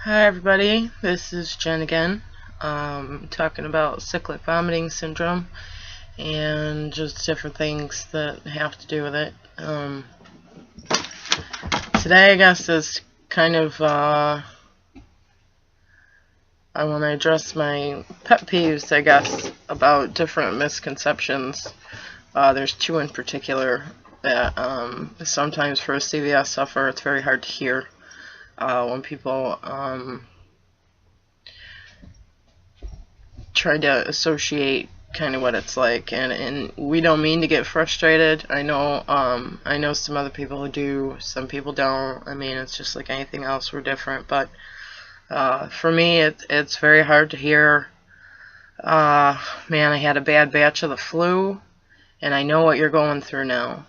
Hi everybody, this is Jen again, talking about cyclic vomiting syndrome and just different things that have to do with it. Today I guess is kind of, I want to address my pet peeves, I guess, about different misconceptions. There's two in particular that sometimes for a CVS sufferer it's very hard to hear. When people try to associate kind of what it's like, and we don't mean to get frustrated. I know some other people who do, some people don't. I mean, it's just like anything else, we're different. But for me, it's very hard to hear. Man, I had a bad batch of the flu, and I know what you're going through now.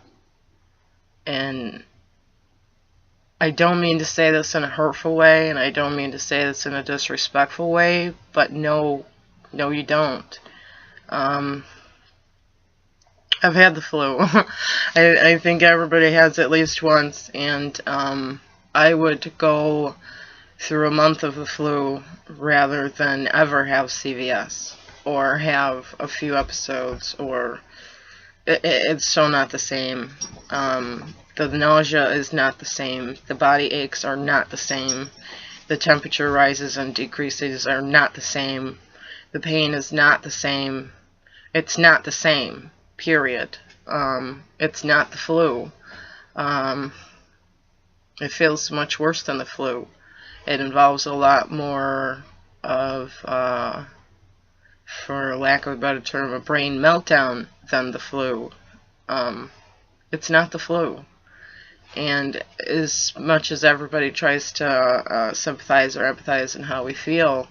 And I don't mean to say this in a hurtful way, and I don't mean to say this in a disrespectful way, but no, you don't. I've had the flu. I think everybody has at least once, and I would go through a month of the flu rather than ever have CVS or have a few episodes, or it's so not the same. The nausea is not the same. The body aches are not the same. The temperature rises and decreases are not the same. The pain is not the same. It's not the same, period. It's not the flu. It feels much worse than the flu. It involves a lot more of, for lack of a better term, a brain meltdown than the flu. It's not the flu. And as much as everybody tries to sympathize or empathize in how we feel,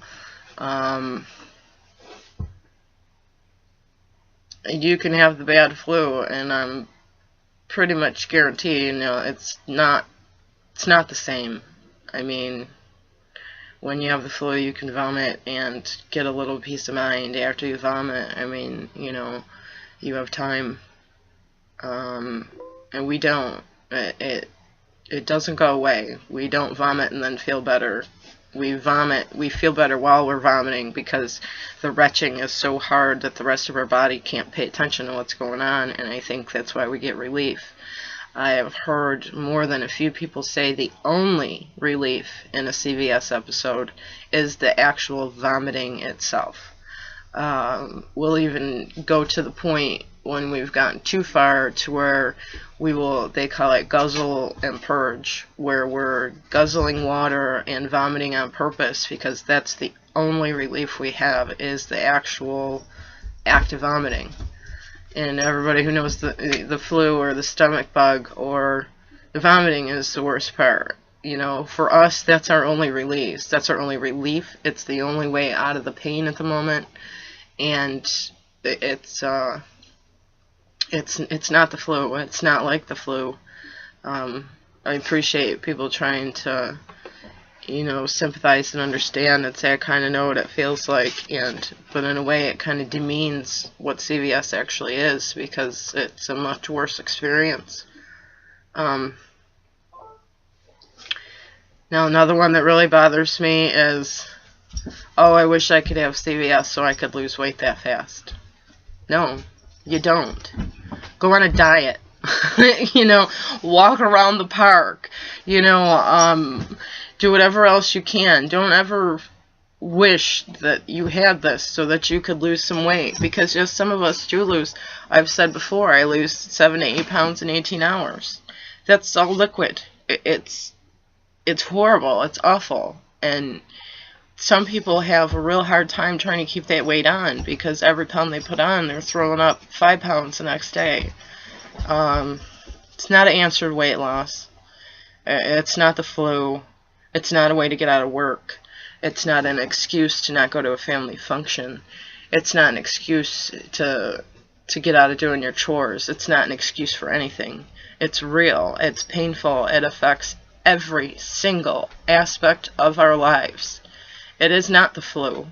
you can have the bad flu, and I'm pretty much guaranteeing, it's not the same. I mean, when you have the flu, you can vomit and get a little peace of mind after you vomit. I mean, you have time, and we don't. It doesn't go away. We don't vomit and then feel better. We feel better while we're vomiting because the retching is so hard that the rest of our body can't pay attention to what's going on, and I think that's why we get relief. I have heard more than a few people say the only relief in a CVS episode is the actual vomiting itself. We'll even go to the point when we've gotten too far to where they call it guzzle and purge, where we're guzzling water and vomiting on purpose because that's the only relief we have, is the actual act of vomiting. And everybody who knows the flu or the stomach bug or the vomiting is the worst part. For us, that's our only release. That's our only relief. It's the only way out of the pain at the moment. And it's not the flu. It's not like the flu. I appreciate people trying to, sympathize and understand and say, I kind of know what it feels like, but in a way it kind of demeans what CVS actually is, because it's a much worse experience. Now, another one that really bothers me is, oh, I wish I could have CVS so I could lose weight that fast. No, you don't. Go on a diet. Walk around the park. Do whatever else you can. Don't ever wish that you had this so that you could lose some weight, because just some of us do lose. I've said before, I lose 7 to 8 pounds in 18 hours. That's all liquid. It's horrible. It's awful. And some people have a real hard time trying to keep that weight on, because every pound they put on, they're throwing up 5 pounds the next day. It's not an answered weight loss. It's not the flu. It's not a way to get out of work. It's not an excuse to not go to a family function. It's not an excuse to get out of doing your chores. It's not an excuse for anything. It's real. It's painful. It affects every single aspect of our lives. It is not the flu.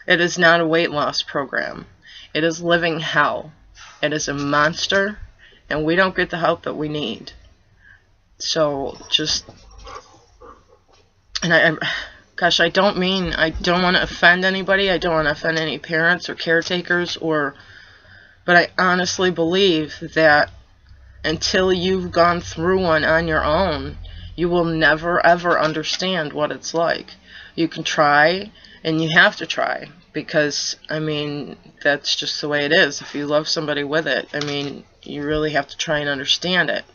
It is not a weight loss program. It is living hell. It is a monster, and we don't get the help that we need. So, Gosh, I don't want to offend anybody. I don't want to offend any parents or caretakers, but I honestly believe that until you've gone through one on your own, you will never ever understand what it's like. You can try, and you have to try, because, I mean, that's just the way it is. If you love somebody with it, I mean, you really have to try and understand it.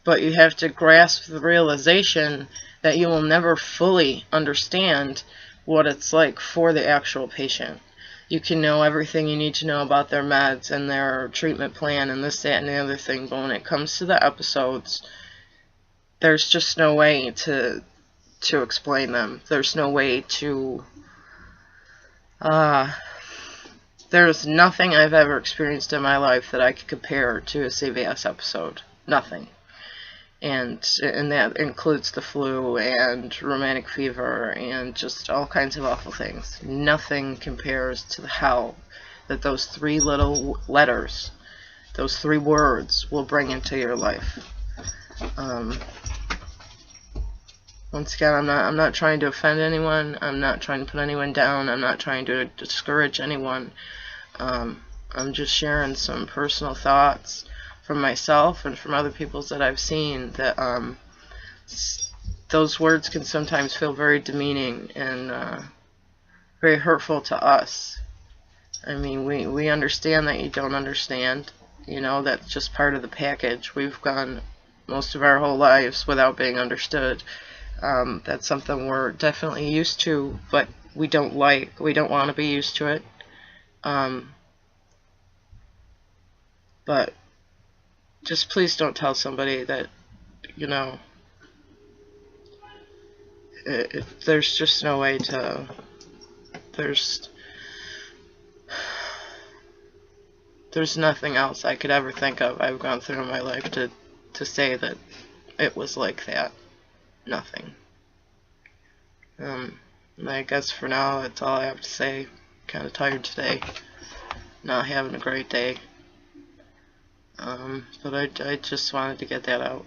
But you have to grasp the realization that you will never fully understand what it's like for the actual patient. You can know everything you need to know about their meds and their treatment plan and this, that, and the other thing, but when it comes to the episodes, there's just no way to explain them. There's no way to... there's nothing I've ever experienced in my life that I could compare to a CVS episode. Nothing. And that includes the flu and rheumatic fever and just all kinds of awful things. Nothing compares to the hell that those 3 little letters, those 3 words, will bring into your life. Once again, I'm not trying to offend anyone. I'm not trying to put anyone down. I'm not trying to discourage anyone. I'm just sharing some personal thoughts from myself and from other people that I've seen, that those words can sometimes feel very demeaning and very hurtful to us. I mean, we understand that you don't understand. You know, that's just part of the package. We've gone most of our whole lives without being understood. That's something we're definitely used to, but we don't want to be used to it. But just please don't tell somebody that, you know, there's just no way to, there's nothing else I could ever think of I've gone through in my life to say that it was like that. Nothing. I guess for now that's all I have to say. Kind of tired today. Not having a great day. But I just wanted to get that out.